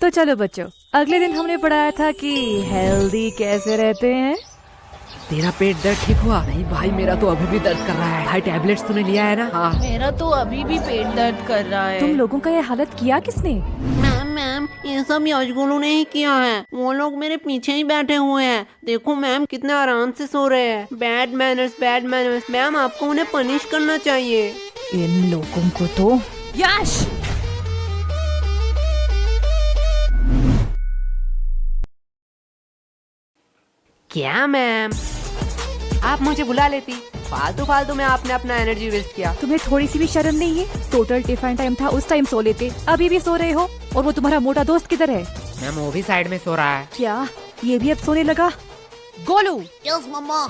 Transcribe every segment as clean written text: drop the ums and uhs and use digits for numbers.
तो चलो बच्चों, अगले दिन हमने पढ़ाया था कि हेल्दी कैसे रहते हैं। तेरा पेट दर्द ठीक हुआ? नहीं भाई, मेरा तो अभी भी दर्द कर रहा है। भाई टैबलेट्स तूने लिया है ना? हाँ। मेरा तो अभी भी पेट दर्द कर रहा है। तुम लोगों का ये हालत किया किसने? मैम ये सब यशगुरु ने ही किया है। वो लोग मेरे पीछे ही बैठे हुए हैं। देखो मैम कितने आराम से सो रहे हैं। Bad manners. मैम आपको उन्हें पनिश करना चाहिए। इन लोगों को तो। यश, क्या मैम, आप मुझे बुला लेती। फालतू में आपने अपना एनर्जी वेस्ट किया। तुम्हें थोड़ी सी भी शर्म नहीं है? टोटल टिफिन टाइम था, उस टाइम सो लेते, अभी भी सो रहे हो। और वो तुम्हारा मोटा दोस्त किधर है? मैम वो भी साइड में सो रहा है। क्या ये भी अब सोने लगा? गोलू, यस मम्मा।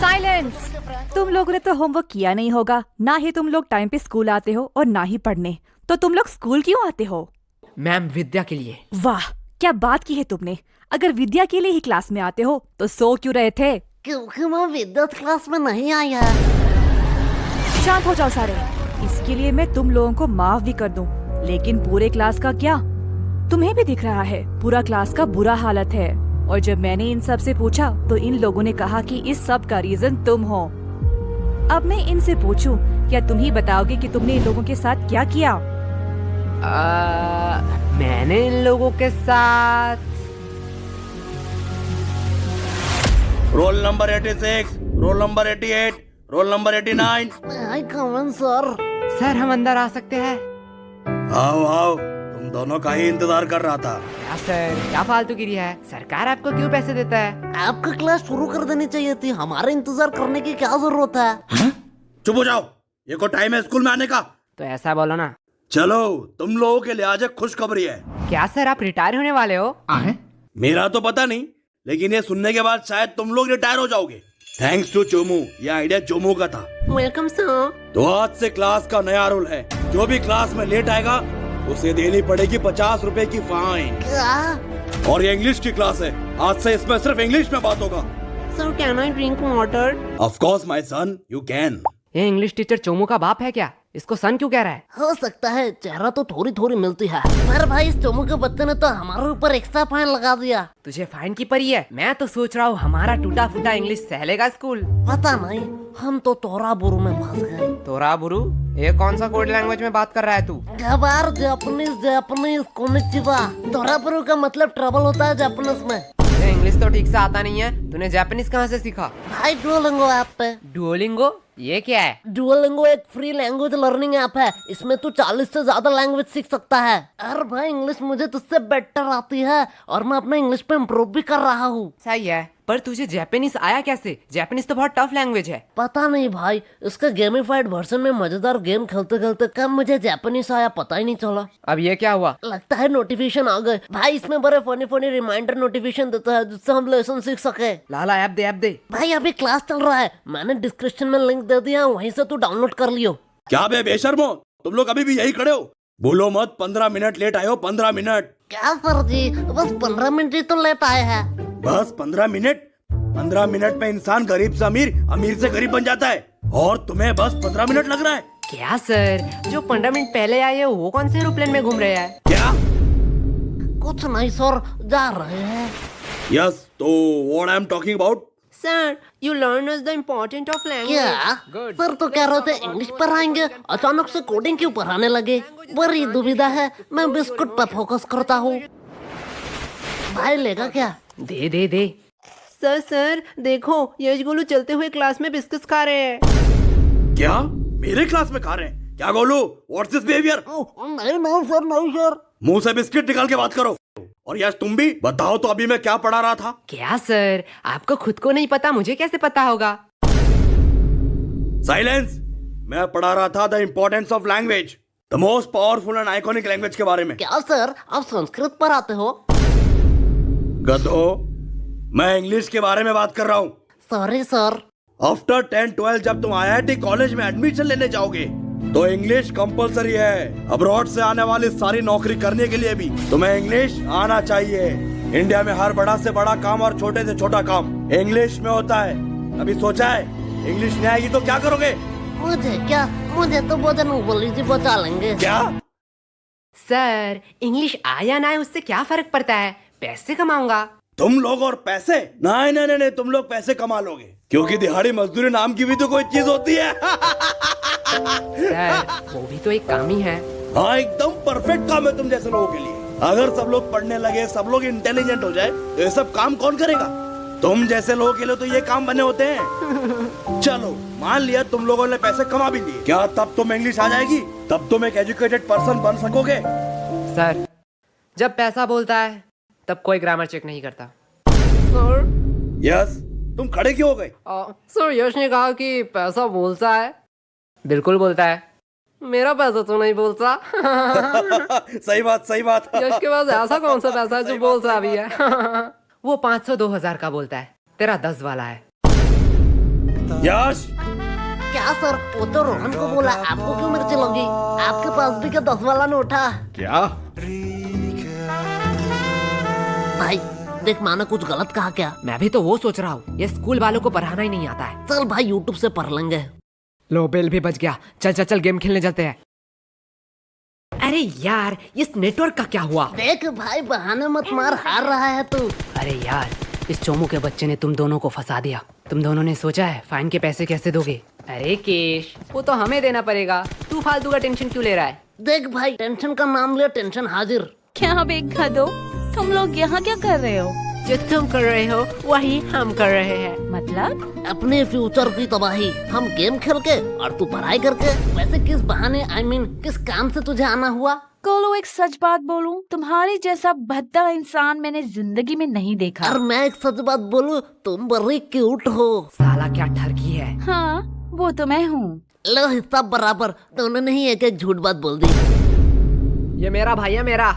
साइलेंस। तुम लोगों ने तो होमवर्क किया नहीं होगा। ना ही तुम लोग टाइम पे स्कूल आते हो और ना ही पढ़ने। तो तुम लोग स्कूल क्यों आते हो? मैम विद्या के लिए। वाह, क्या बात की है तुमने। अगर विद्या के लिए ही क्लास में आते हो तो सो क्यों रहे थे? क्योंकि मैं विद्युत क्लास में नहीं आया। शांत हो जाओ सारे। इसके लिए मैं तुम लोगों को माफ भी कर दूं, लेकिन पूरे क्लास का क्या? तुम्हें भी दिख रहा है पूरा क्लास का बुरा हालत है। और जब मैंने इन सब से पूछा तो इन लोगों ने कहा कि इस सब का रीजन तुम हो। अब मैं इनसे पूछूं, क्या तुम ही बताओगे कि तुमने इन लोगों के साथ क्या किया? मैंने इन लोगों के साथ roll number 86, roll number 88, roll number 89। आई कमन सर। सर हम अंदर आ सकते हैं? आओ आओ, तुम दोनों का ही इंतजार कर रहा था। क्या सर, क्या फालतूगिरी है? सरकार आपको क्यों पैसे देता है? आपका क्लास शुरू कर देनी चाहिए थी। हमारे इंतजार करने की क्या जरूरत है? चुप हो जाओ, ये को टाइम है स्कूल में आने का। तो ऐसा बोलो ना। चलो, तुम लोगों के लिए आज एक खुशखबरी है। क्या सर आप रिटायर होने वाले हो? मेरा तो पता नहीं, लेकिन ये सुनने के बाद शायद तुम लोग रिटायर हो जाओगे। थैंक्स टू चोमू, ये आइडिया चोमू का था। Welcome sir. तो आज से क्लास का नया रूल है, जो भी क्लास में लेट आएगा उसे देनी पड़ेगी 50 रुपए की फाइन। क्या? और ये इंग्लिश की क्लास है, आज से इसमें सिर्फ इंग्लिश में बात होगा। Sir can I drink water? Of course my son, you can. ये इंग्लिश टीचर चोमू का बाप है क्या? इसको सन क्यों कह रहा है? हो सकता है, चेहरा तो थोड़ी मिलती है। पर भाई इस चोमू के बच्चे ने तो हमारे ऊपर एक्स्ट्रा फाइन लगा दिया। तुझे फाइन की परी है? मैं तो सोच रहा हूँ हमारा टूटा फूटा इंग्लिश सहलेगा स्कूल। पता नहीं, हम तो तोरा बुरु में फंस गए। तोरा बुरु? ये कौन सा कोड लैंग्वेज में बात कर रहा है तू? गबार जापानीज कोनिचिवा। तोरा बुरु का मतलब ट्रबल होता है जापानीज में। तुझे इंग्लिश तो ठीक से आता नहीं है, तूने जापानीज कहाँ से सीखा? भाई डुओलिंगो ऐप पे। डुओलिंगो? ये क्या है? डुओलिंगो एक फ्री लैंग्वेज लर्निंग ऐप है। इसमें तू 40 से ज्यादा लैंग्वेज सीख सकता है। अरे भाई इंग्लिश मुझे तुझसे बेटर आती है और मैं अपना इंग्लिश पे इम्प्रूव भी कर रहा हूँ। सही है, पर तुझे जापानीज आया कैसे? जापानीज तो बहुत टफ लैंग्वेज है। पता नहीं भाई, इसका गेमिफाइड वर्जन में मजेदार गेम खेलते खेलते कब मुझे जापानीज आया पता ही नहीं चला। अब ये क्या हुआ? लगता है नोटिफिकेशन आ गए। भाई इसमें बड़े फनी रिमाइंडर नोटिफिकेशन देता है जिससे हम लेसन सीख सके। लाला ऐप दे। भाई अभी क्लास चल रहा है, मैंने डिस्क्रिप्शन में लिंक दे दिया, वहीं से तू डाउनलोड कर लियो। क्या बे बेशर्मो, तुम लोग अभी भी यही खड़े हो? बोलो मत 15 मिनट लेट आए हो। 15 मिनट? क्या सर जी, बस 15 मिनट ही तो लेट आए हैं। बस 15 मिनट? 15 मिनट में इंसान गरीब से अमीर, अमीर से गरीब बन जाता है, और तुम्हें बस 15 मिनट लग रहा है? क्या सर, जो 15 मिनट पहले आए वो कौन से एरोप्लेन में घूम रहे हैं? क्या? कुछ नहीं सर, जा रहे हैं। यस, तो what I am talking about? Sir you learn the important of language. क्या सर तो कह रहे थे इंग्लिश पढ़ाएंगे, अचानक से कोडिंग क्यों पढ़ाने लगे? बड़ी दुविधा है, मैं बिस्कुट पर फोकस करता हूँ। भाई लेगा क्या? दे। सर देखो, यशगुरु चलते हुए क्लास में बिस्किट खा रहे हैं। क्या मेरे क्लास में खा रहे हैं? क्या गोलू, व्हाट्स दिस बिहेवियर? नहीं सर। मुंह से बिस्किट निकाल के बात करो। और यश तुम भी बताओ तो, अभी मैं क्या पढ़ा रहा था? क्या सर, आपको खुद को नहीं पता, मुझे कैसे पता होगा? साइलेंस। मैं पढ़ा रहा था the importance of language, the most powerful and iconic language के बारे में। क्या सर, आप संस्कृत पढ़ाते हो? गधो, मैं इंग्लिश के बारे में बात कर रहा हूँ। Sorry sir. आफ्टर 10-12 जब तुम IIT कॉलेज में एडमिशन लेने जाओगे तो इंग्लिश कंपलसरी है। अब्रॉड से आने वाली सारी नौकरी करने के लिए भी तुम्हें इंग्लिश आना चाहिए। इंडिया में हर बड़ा से बड़ा काम और छोटे से छोटा काम इंग्लिश में होता है। अभी सोचा है इंग्लिश नहीं आएगी तो क्या करोगे? मुझे क्या, मुझे तो भोजन उबली जी बचा लेंगे। क्या? सर इंग्लिश आया ना है उससे क्या फर्क पड़ता है, पैसे कमाऊंगा। तुम लोग और पैसे? नहीं नहीं नहीं नहीं, तुम लोग पैसे कमा लोगे, क्योंकि दिहाड़ी मजदूरी नाम की भी तो कोई चीज होती है। सर वो भी तो एक काम ही है। हाँ एकदम परफेक्ट काम है तुम जैसे लोगों के लिए। अगर सब लोग पढ़ने लगे, सब लोग इंटेलिजेंट हो जाए, तो ये सब काम कौन करेगा? तुम जैसे लोगों के लिए तो ये काम बने होते हैं। चलो मान लिया तुम लोगों ने पैसे कमा भी लिए, क्या तब तुम इंग्लिश आ जाएगी? तब तुम एक एजुकेटेड पर्सन बन सकोगे? सर जब पैसा बोलता है तब कोई ग्रामर चेक नहीं करता। सर यस, तुम खड़े क्यों हो गए? सर यश ने कहा कि पैसा बोलता है। बिल्कुल बोलता है, मेरा पैसा तो नहीं बोलता। सही बात सही बात। यश के पास ऐसा कौन सा पैसा है जो बोलता भी है? वो 500-2000 का बोलता है, तेरा 10 वाला है। यश क्या सर, वो तो रोहन को बोला, आपको क्यों मिर्ची लगी? आपके पास भी क्या 10 वाला नोट है? क्या? भाई देख, माना कुछ गलत कहा क्या? मैं भी तो वो सोच रहा हूँ, ये स्कूल वालों को पढ़ाना ही नहीं आता है। चल भाई यूट्यूब से पढ़ लेंगे। लो बेल भी बच गया, चल चल चल गेम खेलने चलते हैं। अरे यार इस नेटवर्क का क्या हुआ? देख भाई बहाने मत मार, हार रहा है तू। अरे यार इस चोमू के बच्चे ने तुम दोनों को फंसा दिया। तुम दोनों ने सोचा है फाइन के पैसे कैसे दोगे? अरे केश वो तो हमें देना पड़ेगा, तू फालतू का टेंशन क्यों ले रहा है? देख भाई, टेंशन का नाम ले, टेंशन हाजिर। क्या बेखा दो, तुम लोग यहाँ क्या कर रहे हो? जो तुम कर रहे हो वही हम कर रहे हैं। मतलब अपने फ्यूचर की तबाही, हम गेम खेल के और तू पढ़ाई करके। वैसे किस बहाने, I mean, किस काम से तुझे आना हुआ? कोलो एक सच बात बोलूं, तुम्हारे जैसा भद्दा इंसान मैंने जिंदगी में नहीं देखा। और मैं एक सच बात बोलूं, तुम बड़ी क्यूट हो। साला क्या ठरकी है। हाँ वो तो मैं हूँ। लो हिस्सा बराबर, दोनों ने ही एक एक झूठ बात बोल दी। ये मेरा भाई है मेरा।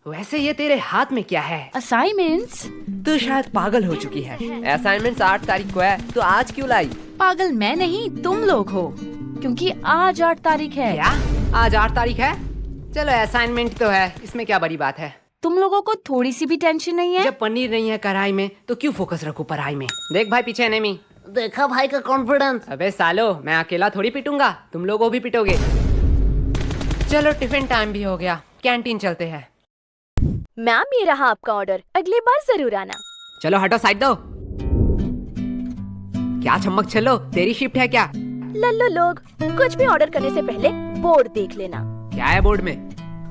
वैसे ये तेरे हाथ में क्या है? असाइनमेंट्स? तू शायद पागल हो चुकी है। असाइनमेंट्स 8 तारीख को है, तो आज क्यों लाई? पागल मैं नहीं, तुम लोग हो, क्योंकि आज 8 तारीख है। क्या आज 8 तारीख है? चलो असाइनमेंट तो है, इसमें क्या बड़ी बात है। तुम लोगों को थोड़ी सी भी टेंशन नहीं है? जब पनीर नहीं है कढ़ाई में तो क्यों फोकस रखूं पढ़ाई में। देख भाई पीछे एनिमी। देखा भाई का कॉन्फिडेंस। अबे सालो मैं अकेला थोड़ी पिटूंगा, तुम लोगों भी पिटोगे। चलो टिफिन टाइम भी हो गया, कैंटीन चलते हैं। मैम ये रहा आपका ऑर्डर, अगली बार जरूर आना। चलो हटो साइड दो। क्या चमक चलो, तेरी शिफ्ट है क्या? लल्लो लोग, कुछ भी ऑर्डर करने से पहले बोर्ड देख लेना। क्या है बोर्ड में?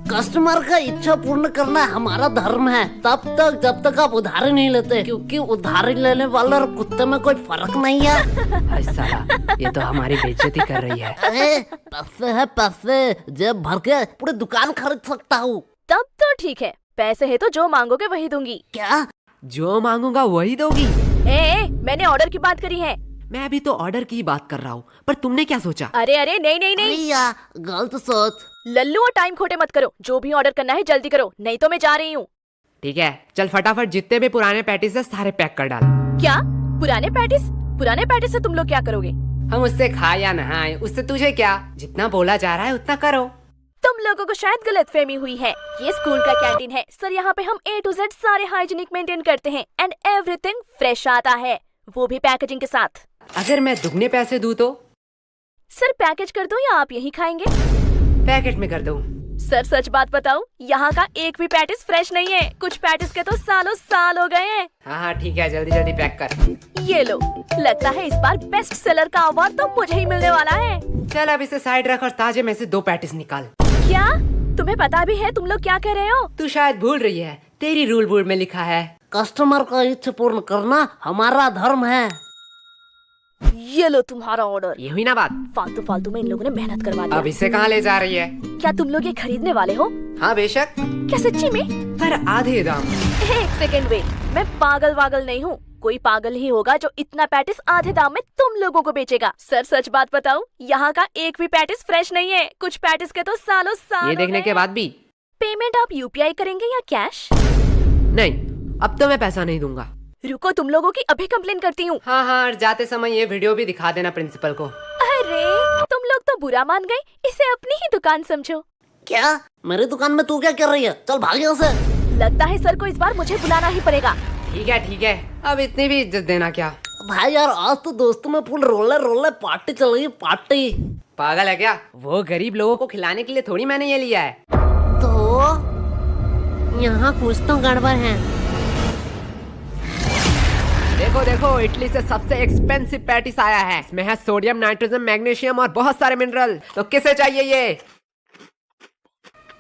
कस्टमर का इच्छा पूर्ण करना हमारा धर्म है, तब तक जब तक आप उधारी नहीं लेते, क्योंकि उधारी लेने वाले और कुत्ते में कोई फर्क नहीं है। हाय साला ये तो हमारी बेइज्जती कर रही है। अरे पैसे है पैसे, जेब भर के पूरी दुकान खरीद सकता हूँ। तब तो ठीक है, पैसे है तो जो मांगोगे वही दूंगी। क्या? जो मांगूंगा वही दोगी? मैंने ऑर्डर की बात करी है। मैं भी तो ऑर्डर की बात कर रहा हूँ, पर तुमने क्या सोचा? अरे अरे नहीं नहीं नहीं, भैया गलत सोच। लल्लू और टाइम खोटे मत करो, जो भी ऑर्डर करना है जल्दी करो, नहीं तो मैं जा रही हूँ। ठीक है चल फटाफट जितने भी पुराने पैटीज है सारे पैक कर डाल। क्या पुराने पैटिस? पुराने पैटिस से तुम लोग क्या करोगे? हम उससे खाए या नहाए उससे तुझे क्या, जितना बोला जा रहा है उतना करो। तुम लोगों को शायद गलतफहमी हुई है, ये स्कूल का कैंटीन है सर, यहाँ पे हम A to Z सारे हाइजीनिक मेंटेन करते हैं एंड एवरीथिंग फ्रेश आता है, वो भी पैकेजिंग के साथ। अगर मैं दुगने पैसे दूं तो? सर पैकेज कर दूं या आप यही खाएंगे? पैकेट में कर दूं। सर सच बात बताऊं, यहाँ का एक भी पैटिस फ्रेश नहीं है, कुछ पैटिस के तो सालों साल हो गए हैं। हाँ ठीक है जल्दी जल्दी पैक कर। ये लो, लगता है इस बार बेस्ट सेलर का अवार्ड तो मुझे ही मिलने वाला है। चल अब इसे साइड रख और ताजे में से 2 पैटिस निकाल। क्या तुम्हें पता भी है तुम लोग क्या कर रहे हो? तू शायद भूल रही है, तेरी रूल बुक में लिखा है कस्टमर का इच्छा पूर्ण करना हमारा धर्म है। ये लो तुम्हारा ऑर्डर। ये हुई ना बात? फालतू फालतू में इन लोगों ने मेहनत करवा अब दिया। इसे कहाँ ले जा रही है? क्या तुम लोग ये खरीदने वाले हो? हाँ बेशक, क्या सच्ची में? पर आधे दाम। एक सेकेंड वेट, मैं पागल वागल नहीं हूँ, कोई पागल ही होगा जो इतना पैटिस आधे दाम में तुम लोगों को बेचेगा। सर सच बात बताऊं, यहाँ का एक भी पैटिस फ्रेश नहीं है, कुछ पैटिस के तो सालों साल ये देखने के बाद भी? पेमेंट आप UPI करेंगे या कैश? नहीं, अब तो मैं पैसा नहीं दूंगा। रुको, तुम लोगों की अभी कंप्लेन करती हूँ। हाँ हाँ और जाते समय ये वीडियो भी दिखा देना प्रिंसिपल को। अरे तुम लोग तो बुरा मान गए, इसे अपनी ही दुकान समझो। क्या मेरी दुकान में तू क्या कर रही है? चल भाग यहाँ से। लगता है सर को इस बार मुझे बुलाना ही पड़ेगा। ठीक है, अब इतनी भी इज्जत देना क्या? भाई यार आज तो दोस्तों में फुल रोले पार्टी चल रही है, पार्टी। पागल है क्या? वो गरीब लोगों को खिलाने के लिए थोड़ी मैंने ये लिया है। तो यहाँ कुछ तो गड़बड़ है। देखो देखो, इटली से सबसे एक्सपेंसिव पैटिस आया है। इसमें है सोडियम, नाइट्रोजन, मैग्नीशियम और बहुत सारे मिनरल। तो किसे चाहिए ये?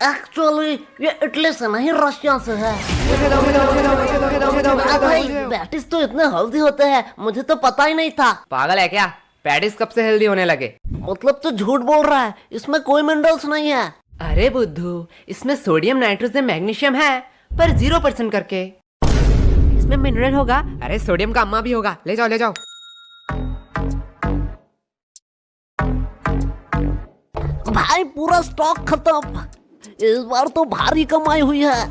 एक्चुअली ये इटली से नहीं, रशिया से है। मुझे दो, मुझे दो, मुझे दो, मुझे दो, मुझे दो, मुझे दो, मुझे दो, भाई मुझे दो। पैटिस तो इतने हेल्दी होते हैं, मुझे तो पता ही नहीं था। पागल है क्या? पैटिस कब से हेल्दी होने लगे? मतलब तो झूठ बोल रहा है, इसमें कोई मिनरल्स नहीं है। अरे बुद्धू, इसमें सोडियम, नाइट्रोजन, मैग्नीशियम है, पर 0% करके। इसमें मिनरल होगा। अरे सोडियम का अम्मा भी होगा। ले जाओ, ले जाओ। भाई पूरा स्टॉक खत्म। इस बार तो भारी कमाई हुई है।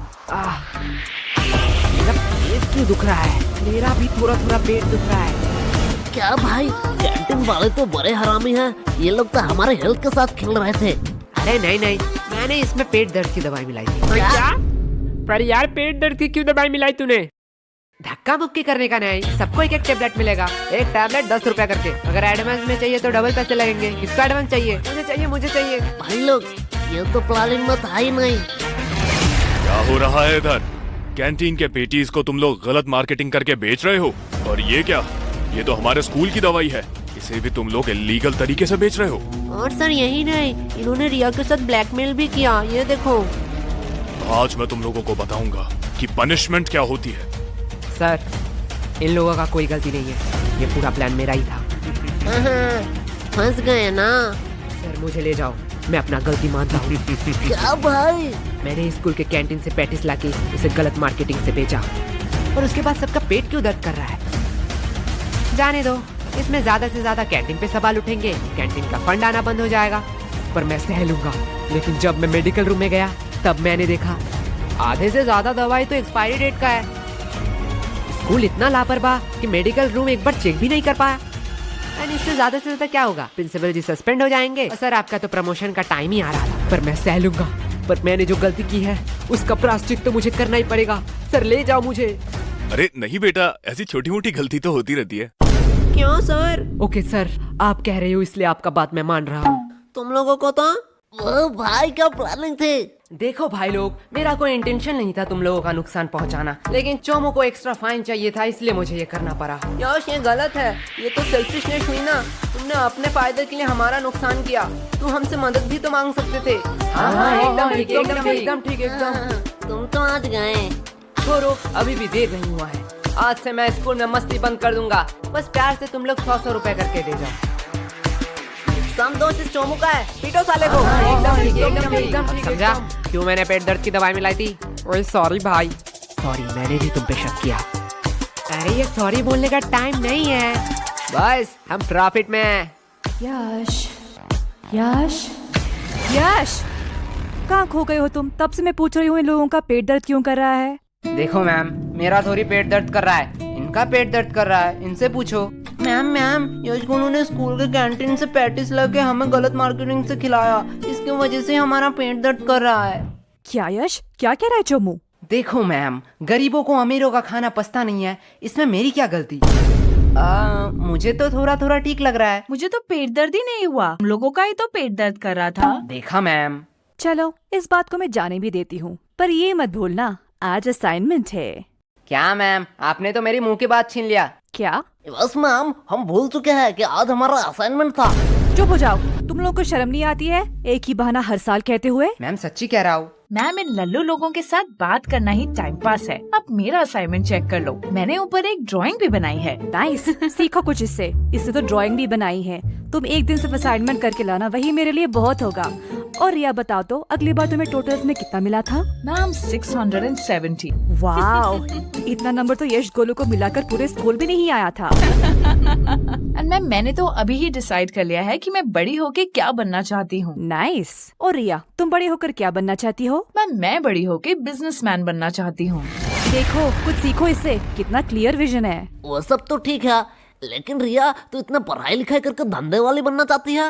मेरा पेट क्यों दुख रहा है? मेरा भी थोड़ा थोड़ा पेट दुख रहा है। क्या भाई, कैंटीन वाले तो बड़े हरामी हैं। ये लोग तो हमारे हेल्थ के साथ खेल रहे थे। अरे नहीं नहीं, मैंने इसमें पेट दर्द की दवाई मिलाई थी। क्या? पर यार, पेट दर्द की क्यों दवाई मिलाई तूने? धक्का मुक्की करने का नहीं, सबको एक एक टेबलेट मिलेगा। एक टैबलेट 10 रुपया करके। अगर एडवांस में चाहिए तो डबल पैसे लगेंगे। किसका एडवांस चाहिए? मुझे चाहिए, मुझे चाहिए। भाई लोग, ये तो प्लानिंग में था ही नहीं। क्या हो रहा है इधर? कैंटीन के पेटीज को तुम लोग गलत मार्केटिंग करके बेच रहे हो। और ये क्या? ये तो हमारे स्कूल की दवाई है। इसे भी तुम लोग इलीगल तरीके से बेच रहे हो। और सर यही नहीं, इन्होंने रिया के साथ ब्लैकमेल भी किया। ये देखो। आज मैं तुम लोगों को बताऊंगा कि पनिशमेंट क्या होती है। सर, इन लोगों का कोई गलती नहीं है। ये पूरा प्लान मेरा ही था। फंस गए ना। सर मुझे ले जाओ, मैं अपना गलती मानता हूँ। क्या भाई? मैंने स्कूल के कैंटीन से पैटिस लाके उसे गलत मार्केटिंग से बेचा, और उसके बाद सबका पेट क्यों दर्द कर रहा है? जाने दो, इसमें ज्यादा से ज्यादा कैंटीन पे सवाल उठेंगे, कैंटीन का फंड आना बंद हो जाएगा। पर मैं सह लूंगा। लेकिन जब मैं मेडिकल रूम में गया, तब मैंने देखा आधे से ज्यादा दवाई तो एक्सपायरी डेट का है। स्कूल इतना लापरवाह कि मेडिकल रूम एक बार चेक भी नहीं कर पाया। एंड इससे ज्यादा से ज्यादा क्या होगा? प्रिंसिपल जी सस्पेंड हो जाएंगे। सर, आपका तो प्रमोशन का टाइम ही आ रहा था। पर मैं सह लूंगा। पर मैंने जो गलती की है, उसका प्रायश्चित तो मुझे करना ही पड़ेगा। सर ले जाओ मुझे। अरे नहीं बेटा, ऐसी छोटी मोटी गलती तो होती रहती है। क्यों सर? ओके सर, आप कह रहे हो इसलिए आपका बात मैं मान रहा हूँ। तुम लोगों को तो वो भाई क्या प्लानिंग थी? देखो भाई लोग, मेरा कोई इंटेंशन नहीं था तुम लोगों का नुकसान पहुंचाना, लेकिन चोमो को एक्स्ट्रा फाइन चाहिए था, इसलिए मुझे ये करना पड़ा। यश, ये गलत है। ये तो सेल्फिशनेस हुई ना। तुमने अपने फायदे के लिए हमारा नुकसान किया। तुम हमसे मदद भी तो मांग सकते थे। हाँ, एकदम ठीक, एकदम ठीक, एकदम ठीक, एकदम। तुम तो आज गए। छोड़ो, अभी भी देर नहीं हुआ है। आज से मैं स्कूल में मस्ती बंद कर दूंगा। बस प्यार से तुम लोग 100 रुपए करके दे जाओ। सम दोष इस चोमू का है, पीटो साले को। एकदम ठीक, एकदम ठीक, एकदम ठीक। समझा क्यों मैंने पेट दर्द की दवाई मिलाई थी? ओए सॉरी भाई। सॉरी, मैंने भी तुम पे शक किया। अरे ये सॉरी बोलने का टाइम नहीं है। बस हम प्रॉफिट में हैं। यश, यश, यश, कहाँ खो गए हो तुम? तब से मैं पूछ रही हूँ इन लोगों का पेट दर्द क्यों कर रहा है? देखो मैम, मेरा थोड़ी पेट दर्द कर रहा है, इनका पेट दर्द कर रहा है। इनसे पूछो। मैम, यश गुनू ने स्कूल के कैंटीन से पैटिस लाके हमें गलत मार्केटिंग से खिलाया। इसकी वजह से हमारा पेट दर्द कर रहा है। क्या यश, क्या कह रहा है चोमू? देखो मैम, गरीबों को अमीरों का खाना पचता नहीं है, इसमें मेरी क्या गलती? मुझे तो थोड़ा थोड़ा ठीक लग रहा है। मुझे तो पेट दर्द ही नहीं हुआ, हम लोगों का ही तो पेट दर्द कर रहा था। देखा मैम। चलो, इस बात को मैं जाने भी देती हूँ, पर ये मत भूलना आज असाइनमेंट है। क्या मैम, आपने तो मेरी मुंह की बात छीन लिया। क्या? बस मैम, हम भूल चुके हैं कि आज हमारा असाइनमेंट था। चुप हो जाओ, तुम लोगों को शर्म नहीं आती है एक ही बहाना हर साल कहते हुए? मैम सच्ची कह रहा हूँ। मैम, इन लल्लू लोगों के साथ बात करना ही टाइम पास है। अब मेरा असाइनमेंट चेक कर लो, मैंने ऊपर एक ड्राइंग भी बनाई है। नाइस, सीखो कुछ इससे। इससे तो ड्राइंग भी बनाई है। तुम एक दिन सिर्फ असाइनमेंट करके लाना, वही मेरे लिए बहुत होगा। और रिया बताओ तो, अगली बार तुम्हें टोटल्स में कितना मिला था? मैम 670। वाओ, इतना नंबर तो यश गोलू को मिलाकर पूरे स्कूल भी नहीं आया था। एंड मैम, मैंने तो अभी ही डिसाइड कर लिया है कि मैं बड़ी होके क्या बनना चाहती हूँ। नाइस। और रिया, तुम बड़े होकर क्या बनना चाहती हो? मैम, मैं बड़ी होके बिजनेसमैन बनना चाहती हूँ। देखो, कुछ सीखो इससे, कितना क्लियर विजन है। वो सब तो ठीक है, लेकिन रिया, तू इतना पढ़ाई लिखाई करके धंधे वाली बनना चाहती है?